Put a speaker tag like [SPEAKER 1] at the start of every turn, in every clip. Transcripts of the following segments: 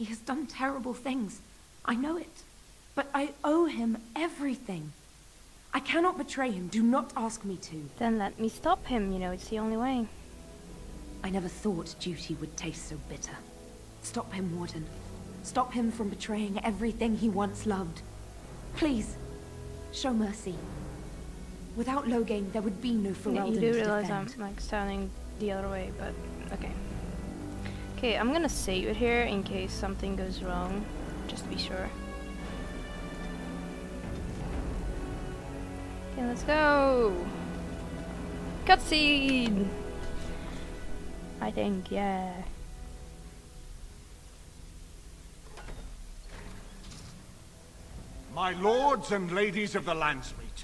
[SPEAKER 1] He has done terrible things. I know it. But I owe him everything. I cannot betray him. Do not ask me to.
[SPEAKER 2] Then let me stop him. You know, it's the only way.
[SPEAKER 1] I never thought duty would taste so bitter. Stop him, Warden. Stop him from betraying everything he once loved. Please, show mercy. Without Loghain, there would be no Ferelden to
[SPEAKER 2] You do realize
[SPEAKER 1] defend.
[SPEAKER 2] I'm like standing the other way, but okay. Okay, I'm gonna save it here in case something goes wrong, just to be sure. Okay, let's go. Cutscene. I think, yeah.
[SPEAKER 3] My lords and ladies of the Landsmeet,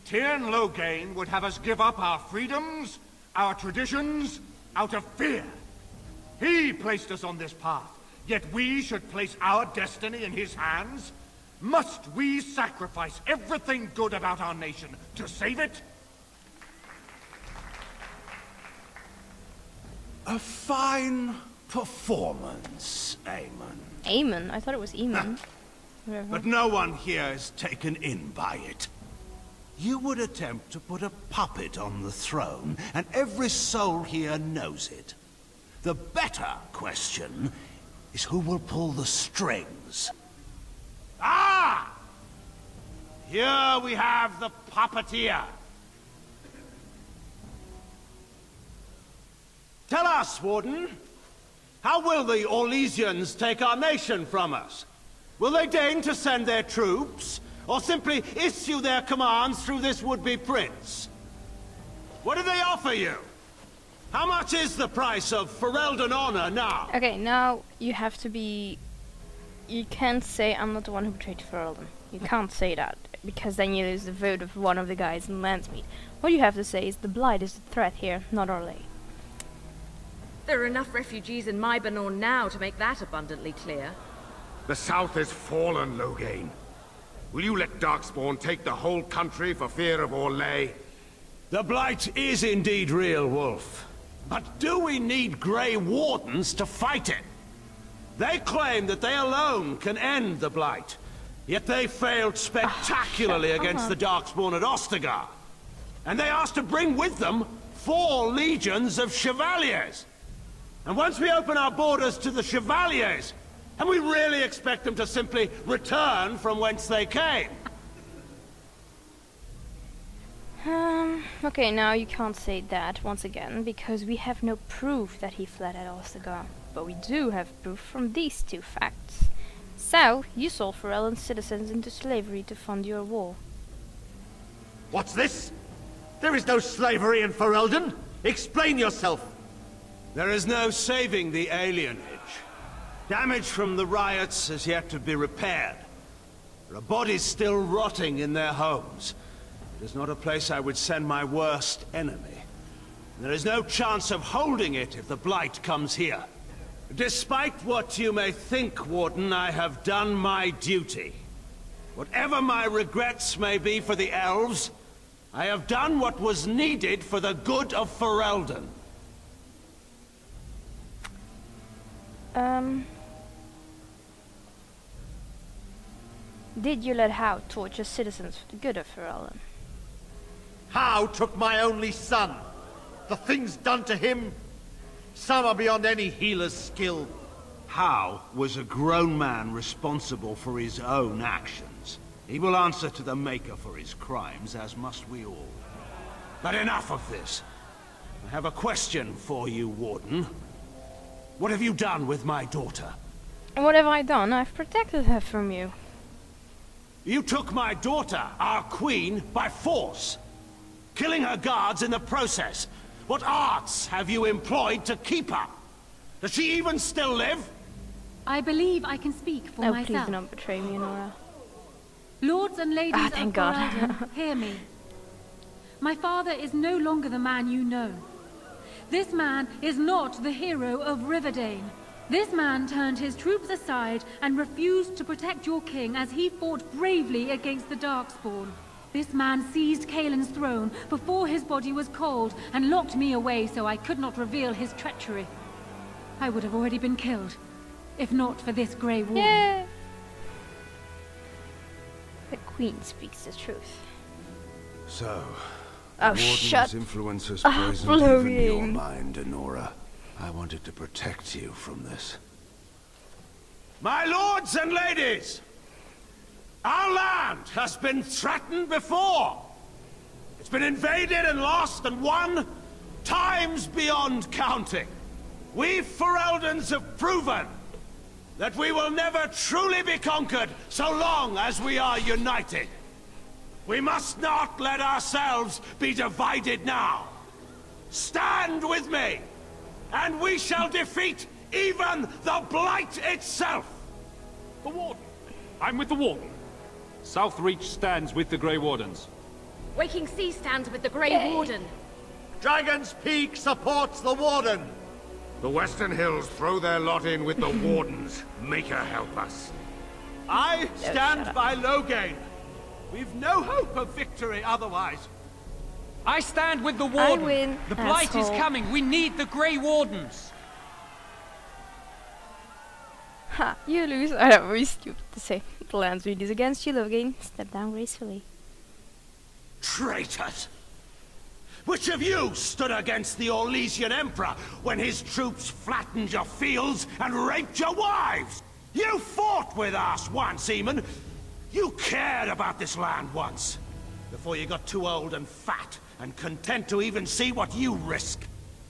[SPEAKER 3] Tyrn Loghain would have us give up our freedoms, our traditions, out of fear. He placed us on this path, yet we should place our destiny in his hands? Must we sacrifice everything good about our nation to save it?
[SPEAKER 4] A fine performance, Aemon.
[SPEAKER 2] Aemon? I thought it was Eamon.
[SPEAKER 4] But no one here is taken in by it. You would attempt to put a puppet on the throne, and every soul here knows it. The better question is who will pull the strings.
[SPEAKER 3] Ah! Here we have the puppeteer.
[SPEAKER 5] Tell us, Warden. How will the Orlesians take our nation from us? Will they deign to send their troops, or simply issue their commands through this would-be prince? What do they offer you? How much is the price of Ferelden honor now?
[SPEAKER 2] Okay, now you have to be... You can't say I'm not the one who betrayed Ferelden. You can't say that, because then you lose the vote of one of the guys in Landsmeet. What you have to say is the Blight is the threat here, not Orlais.
[SPEAKER 6] There are enough refugees in Mybanor now to make that abundantly clear.
[SPEAKER 3] The South is fallen, Loghain. Will you let Darkspawn take the whole country for fear of Orlais?
[SPEAKER 4] The Blight is indeed real, Wolf. But do we need Grey Wardens to fight it?
[SPEAKER 5] They claim that they alone can end the Blight, yet they failed spectacularly against the Darkspawn at Ostagar. And they asked to bring with them 4 legions of Chevaliers. And once we open our borders to the Chevaliers, and we really expect them to simply return from whence they came?
[SPEAKER 2] Okay, now you can't say that once again, because we have no proof that he fled at Ostagar. But we do have proof from these 2 facts. So, you sold Ferelden's citizens into slavery to fund your war.
[SPEAKER 5] What's this? There is no slavery in Ferelden. Explain yourself. There is no saving the alienage. Damage from the riots has yet to be repaired. There are bodies still rotting in their homes. It is not a place I would send my worst enemy. There is no chance of holding it if the Blight comes here. Despite what you may think, Warden, I have done my duty. Whatever my regrets may be for the elves, I have done what was needed for the good of Ferelden.
[SPEAKER 2] Did you let Howe torture citizens for the good of Ferelden?
[SPEAKER 5] Howe took my only son. The things done to him, some are beyond any healer's skill.
[SPEAKER 4] Howe was a grown man responsible for his own actions. He will answer to the Maker for his crimes, as must we all. But enough of this. I have a question for you, Warden. What have you done with my daughter?
[SPEAKER 2] What have I done? I've protected her from you.
[SPEAKER 4] You took my daughter, our queen, by force, killing her guards in the process. What arts have you employed to keep her? Does she even still live?
[SPEAKER 7] I believe I can speak for
[SPEAKER 2] Oh,
[SPEAKER 7] myself.
[SPEAKER 2] please do not betray me, Nora.
[SPEAKER 7] Lords and ladies of
[SPEAKER 2] thank God.
[SPEAKER 7] Ferelden, hear me. My father is no longer the man you know. This man is not the hero of Riverdane. This man turned his troops aside and refused to protect your king as he fought bravely against the Darkspawn. This man seized Kaelin's throne before his body was cold and locked me away so I could not reveal his treachery. I would have already been killed. if not for this Grey Warden.
[SPEAKER 2] Yeah. The Queen speaks the truth.
[SPEAKER 4] So,
[SPEAKER 2] Oh,
[SPEAKER 4] Warden's
[SPEAKER 2] shut
[SPEAKER 4] influence has
[SPEAKER 2] up,
[SPEAKER 4] poisoned even your
[SPEAKER 2] Logan.
[SPEAKER 4] mind, Enora. I wanted to protect you from this. My lords and ladies! Our land has been threatened before! It's been invaded and lost and won times beyond counting. We Fereldans have proven that we will never truly be conquered so long as we are united. We must not let ourselves be divided now. Stand with me, and we shall defeat even the Blight itself!
[SPEAKER 8] The Warden. I'm with the Warden. Southreach stands with the Grey Wardens.
[SPEAKER 6] Waking Sea stands with the Grey Warden.
[SPEAKER 5] Dragon's Peak supports the Warden.
[SPEAKER 3] The Western Hills throw their lot in with the Wardens. Make her help us.
[SPEAKER 5] I stand by Logain. We've no hope of victory otherwise.
[SPEAKER 9] I stand with the Warden.
[SPEAKER 2] I win,
[SPEAKER 9] The Blight is
[SPEAKER 2] asshole.
[SPEAKER 9] coming. We need the Grey Wardens.
[SPEAKER 2] Ha, you lose. I know, very stupid to say. The Landsreed is against you, Logan. Step down gracefully.
[SPEAKER 4] Traitors! Which of you stood against the Orlesian Emperor when his troops flattened your fields and raped your wives? You fought with us once, Eamon. You cared about this land once. Before you got too old and fat and content to even see what you risk.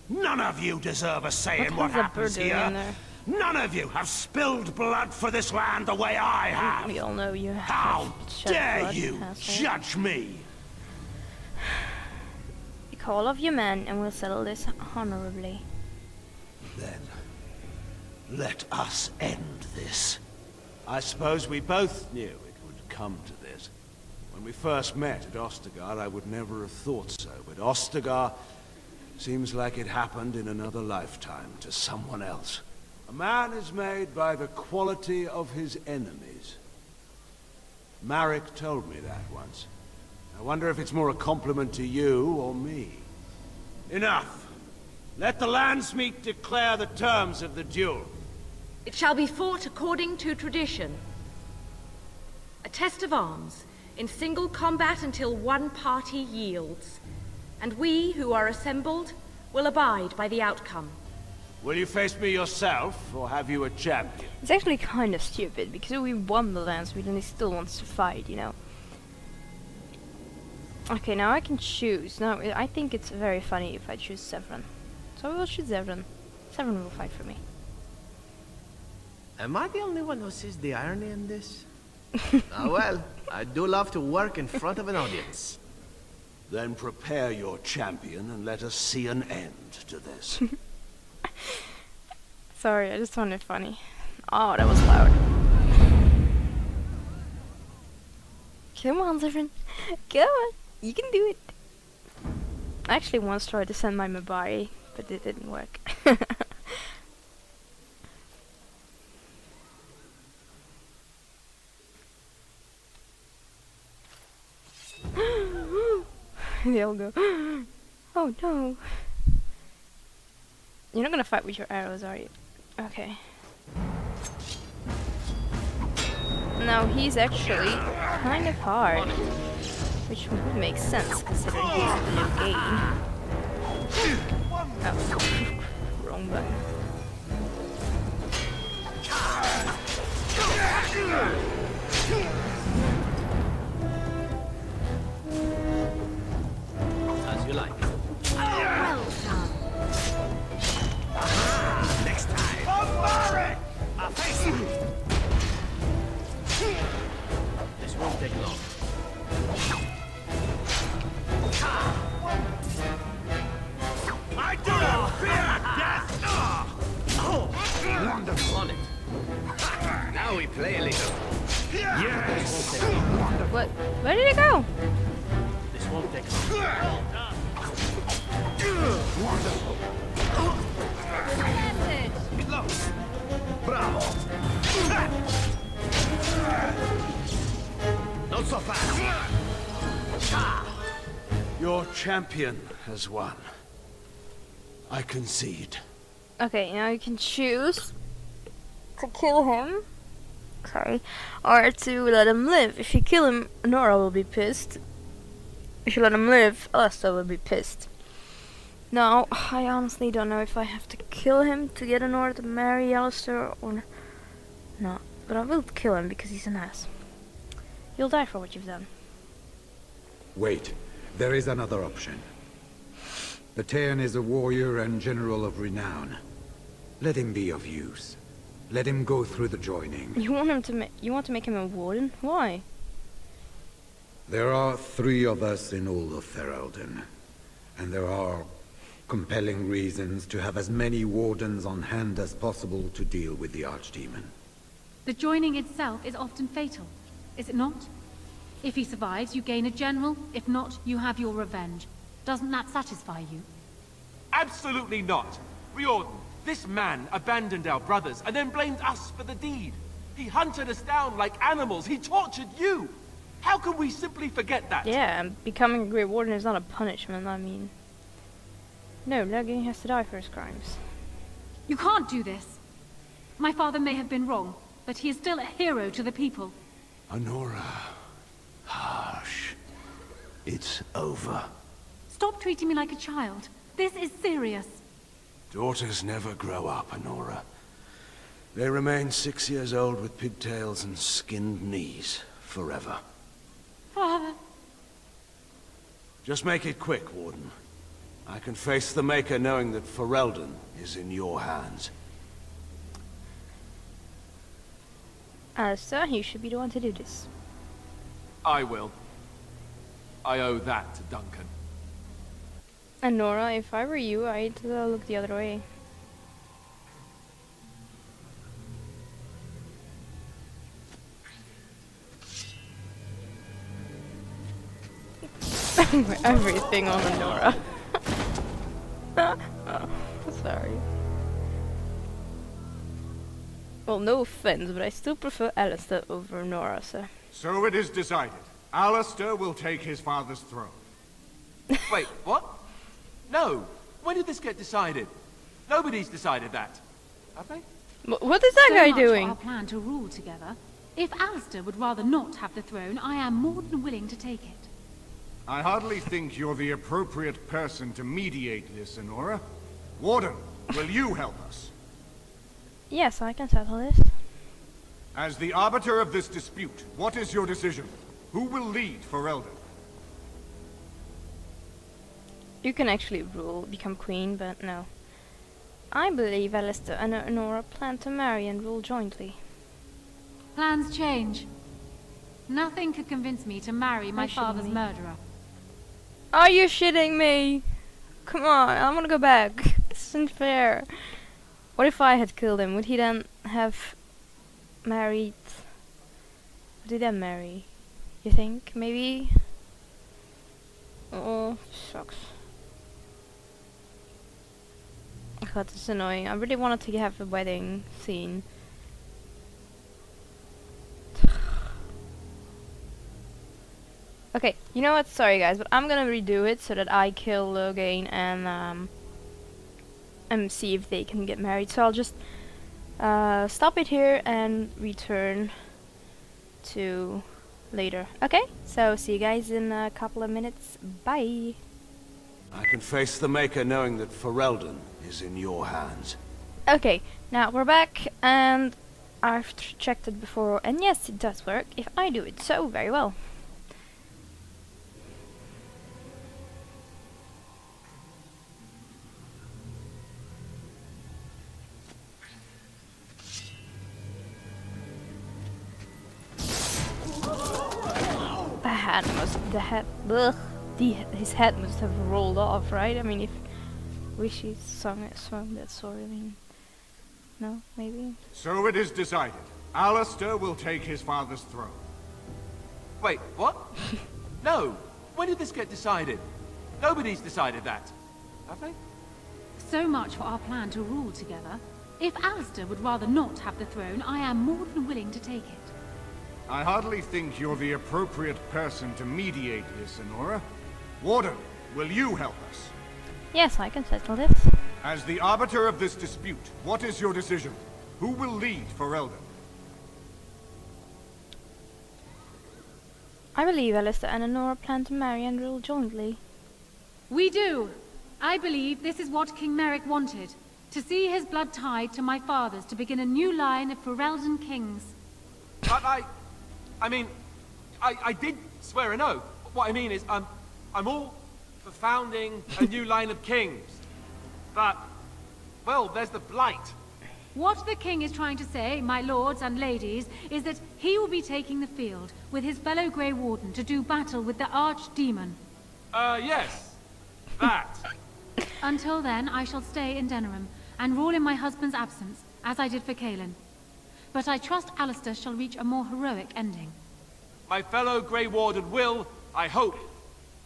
[SPEAKER 4] None of you deserve a say in what
[SPEAKER 2] has a
[SPEAKER 4] happens
[SPEAKER 2] bird doing
[SPEAKER 4] here.
[SPEAKER 2] in there?
[SPEAKER 4] None of you have spilled blood for this land the way I have.
[SPEAKER 2] We all know you have
[SPEAKER 4] How
[SPEAKER 2] shed
[SPEAKER 4] dare
[SPEAKER 2] blood,
[SPEAKER 4] you
[SPEAKER 2] asshole.
[SPEAKER 4] judge me?
[SPEAKER 2] Call off your men and we'll settle this honorably.
[SPEAKER 4] Then, let us end this. I suppose we both knew it would come to this. When we first met at Ostagar, I would never have thought so, but Ostagar seems like it happened in another lifetime to someone else. A man is made by the quality of his enemies. Marek told me that once. I wonder if it's more a compliment to you or me. Enough! Let the Landsmeet declare the terms of the duel.
[SPEAKER 6] It shall be fought according to tradition. A test of arms, in single combat until one party yields. And we, who are assembled, will abide by the outcome.
[SPEAKER 4] Will you face me yourself, or have you a champion?
[SPEAKER 2] It's actually kind of stupid because we won the Landsreed and he still wants to fight, you know. Okay, now I can choose. Now, I think it's very funny if I choose Zevran. So I will choose Zevran. Zevran will fight for me.
[SPEAKER 10] Am I the only one who sees the irony in this? Ah well, I do love to work in front of an audience.
[SPEAKER 4] Then prepare your champion and let us see an end to this.
[SPEAKER 2] Sorry, I just found it funny. Oh, that was loud. Come on, Zevran. Come on. You can do it. I actually once tried to send my Mabari, but it didn't work. They all go, oh no. You're not gonna fight with your arrows, are you? Okay. No, he's actually kind of hard. Which would make sense, considering he's a new game. Oh, wrong button.
[SPEAKER 10] As you like.
[SPEAKER 6] Well done.
[SPEAKER 5] Next time. Marek!
[SPEAKER 10] This won't take long.
[SPEAKER 5] I do not fear death!
[SPEAKER 10] Oh, wonderful on it. Now we play a little.
[SPEAKER 5] Yes!
[SPEAKER 2] What? Where did it go?
[SPEAKER 10] This won't take long.
[SPEAKER 5] Wonderful. Close. Bravo.
[SPEAKER 10] Not so fast.
[SPEAKER 4] Your champion has won. I concede.
[SPEAKER 2] Okay, now you can choose to kill him, sorry, or to let him live. If you kill him, Nora will be pissed. If you let him live, Alistair will be pissed. Now, I honestly don't know if I have to kill him to get Nora to marry Alistair or not. But I will kill him because he's an ass. You'll die for what you've done.
[SPEAKER 11] Wait, there is another option. The Tairn is a warrior and general of renown. Let him be of use. Let him go through the joining.
[SPEAKER 2] You want to make him a warden? Why?
[SPEAKER 11] There are 3 of us in all of Ferelden, and there are compelling reasons to have as many wardens on hand as possible to deal with the Archdemon.
[SPEAKER 7] The joining itself is often fatal, is it not? If he survives, you gain a general. If not, you have your revenge. Doesn't that satisfy you?
[SPEAKER 9] Absolutely not. Riordan, this man abandoned our brothers and then blamed us for the deed. He hunted us down like animals. He tortured you. How can we simply forget that?
[SPEAKER 2] Yeah, and becoming a Grey Warden is not a punishment, I mean. No, Logan has to die for his crimes.
[SPEAKER 7] You can't do this. My father may have been wrong, but he is still a hero to the people.
[SPEAKER 4] Honora. Hush. It's over.
[SPEAKER 7] Stop treating me like a child. This is serious.
[SPEAKER 4] Daughters never grow up, Honora. They remain 6 years old with pigtails and skinned knees forever.
[SPEAKER 7] Father.
[SPEAKER 4] Just make it quick, Warden. I can face the Maker knowing that Ferelden is in your hands.
[SPEAKER 2] Alistair, you should be the one to do this.
[SPEAKER 9] I will. I owe that to Duncan.
[SPEAKER 2] And Nora, if I were you, I'd look the other way. Everything on Nora. Sorry. Well, no offense, but I still prefer Alistair over Nora, so...
[SPEAKER 3] So it is decided. Alistair will take his father's throne.
[SPEAKER 9] Wait, what? No. When did this get decided? Nobody's decided that. Have they?
[SPEAKER 2] What is that guy
[SPEAKER 7] much
[SPEAKER 2] doing?
[SPEAKER 7] For our plan to rule together. If Alistair would rather not have the throne, I am more than willing to take it.
[SPEAKER 3] I hardly think you're the appropriate person to mediate this, Honora. Warden, will you help us?
[SPEAKER 2] Yes, I can settle this.
[SPEAKER 3] As the arbiter of this dispute, what is your decision? Who will lead Ferelden?
[SPEAKER 2] You can actually rule, become queen, but no. I believe Alistair and Nora plan to marry and rule jointly.
[SPEAKER 7] Plans change. Nothing could convince me to marry my father's murderer.
[SPEAKER 2] Are you shitting me? Come on, I want to go back. This isn't fair. What if I had killed him? Would he then have married? Would he then marry? You think? Maybe? Oh, sucks. God, this is annoying. I really wanted to have a wedding scene. Okay, you know what? Sorry guys, but I'm gonna redo it so that I kill Logain and see if they can get married. So I'll just stop it here and return to later. Okay, so see you guys in a couple of minutes. Bye.
[SPEAKER 4] I can face the Maker knowing that Ferelden is in your hands.
[SPEAKER 2] Okay, now we're back and I've checked it before, and yes, it does work if I do it so very well. His head must have rolled off, right? I mean, if wish he swung that sword, I mean, no, maybe.
[SPEAKER 3] So it is decided. Alistair will take his father's throne.
[SPEAKER 9] Wait, what? No. When did this get decided? Nobody's decided that. Have they?
[SPEAKER 7] So much for our plan to rule together. If Alistair would rather not have the throne, I am more than willing to take it.
[SPEAKER 3] I hardly think you're the appropriate person to mediate this, Honora. Warden, will you help us?
[SPEAKER 2] Yes, I can settle this.
[SPEAKER 3] As the arbiter of this dispute, what is your decision? Who will lead Ferelden?
[SPEAKER 2] I believe Alistair and Nora plan to marry and rule jointly.
[SPEAKER 7] We do. I believe this is what King Merrick wanted. To see his blood tied to my father's to begin a new line of Ferelden kings.
[SPEAKER 9] But I mean, I did swear an oath. What I mean is, I'm all for founding a new line of kings. But, well, there's the Blight.
[SPEAKER 7] What the king is trying to say, my lords and ladies, is that he will be taking the field with his fellow Grey Warden to do battle with the Archdemon.
[SPEAKER 9] Yes. That.
[SPEAKER 7] Until then, I shall stay in Denerim and rule in my husband's absence, as I did for Kaelin. But I trust Alistair shall reach a more heroic ending.
[SPEAKER 9] My fellow Grey Warden will, I hope,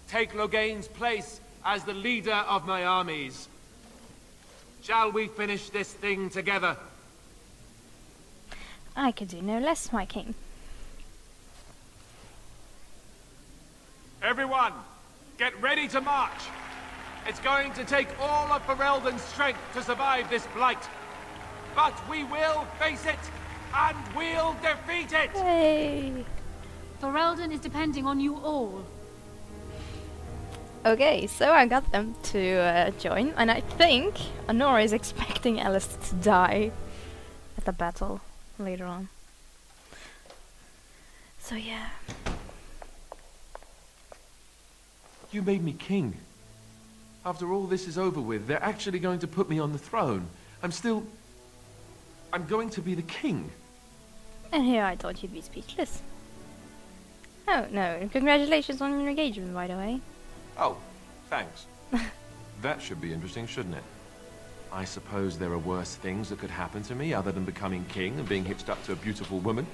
[SPEAKER 9] take Loghain's place as the leader of my armies. Shall we finish this thing together?
[SPEAKER 2] I could do no less, my king.
[SPEAKER 9] Everyone, get ready to march. It's going to take all of Ferelden's strength to survive this blight. But we will face it, and we'll defeat it!
[SPEAKER 2] Hey!
[SPEAKER 7] Ferelden is depending on you all.
[SPEAKER 2] Okay, so I got them to join, and I think Honora is expecting Alistair to die at the battle later on. So yeah.
[SPEAKER 9] You made me king. After all this is over with, they're actually going to put me on the throne. I'm going to be the king.
[SPEAKER 2] And here I thought you'd be speechless. Oh no, congratulations on your engagement, by the way.
[SPEAKER 9] Oh, thanks. That should be interesting, shouldn't it? I suppose there are worse things that could happen to me other than becoming king and being hitched up to a beautiful woman.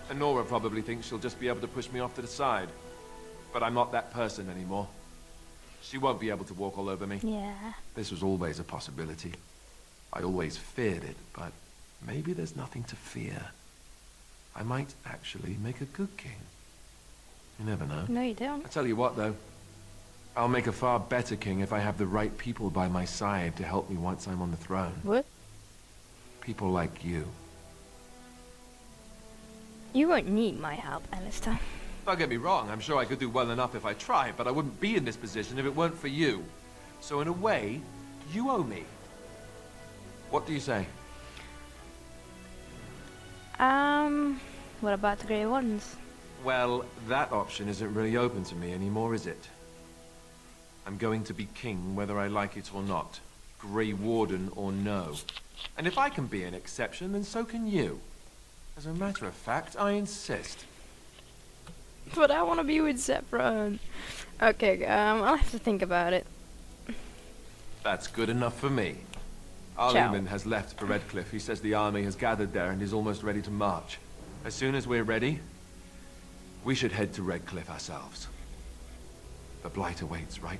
[SPEAKER 9] And Nora probably thinks she'll just be able to push me off to the side. But I'm not that person anymore. She won't be able to walk all over me.
[SPEAKER 2] Yeah.
[SPEAKER 9] This was always a possibility. I always feared it, but maybe there's nothing to fear. I might actually make a good king. You never know.
[SPEAKER 2] No, you don't.
[SPEAKER 9] I tell you what, though. I'll make a far better king if I have the right people by my side to help me once I'm on the throne.
[SPEAKER 2] What?
[SPEAKER 9] People like you.
[SPEAKER 2] You won't need my help, Alistair.
[SPEAKER 9] Don't get me wrong, I'm sure I could do well enough if I tried, but I wouldn't be in this position if it weren't for you. So in a way, you owe me. What do you say?
[SPEAKER 2] What about the Grey Wardens?
[SPEAKER 9] Well, that option isn't really open to me anymore, is it? I'm going to be king whether I like it or not. Grey Warden or no. And if I can be an exception, then so can you. As a matter of fact, I insist.
[SPEAKER 2] But I want to be with Zevran. Okay, I'll have to think about it.
[SPEAKER 9] That's good enough for me. Arleman has left for Redcliffe. He says the army has gathered there and is almost ready to march. As soon as we're ready, we should head to Redcliffe ourselves. The blight awaits, right?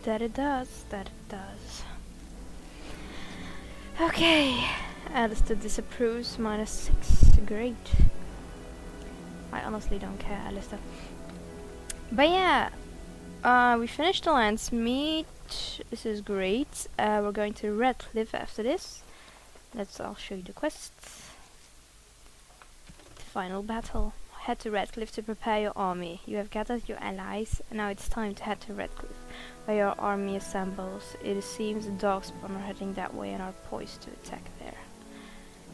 [SPEAKER 2] That it does, that it does. Okay, Alistair disapproves, -6, great. I honestly don't care, Alistair. But yeah, we finished the Landsmeet. This is great. We're going to Redcliffe after this. I'll show you the quests. The final battle. Head to Redcliffe to prepare your army. You have gathered your allies, and now it's time to head to Redcliffe, where your army assembles. It seems the Darkspawn are heading that way and are poised to attack there.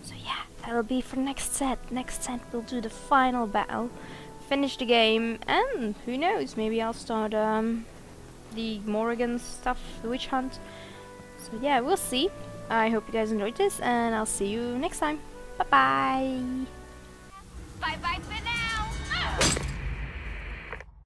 [SPEAKER 2] So yeah, that'll be for next set. Next set we'll do the final battle, finish the game, and who knows, maybe I'll start the Morrigan stuff, the witch hunt. So yeah, we'll see. I hope you guys enjoyed this, and I'll see you next time. Bye bye.
[SPEAKER 6] Bye bye.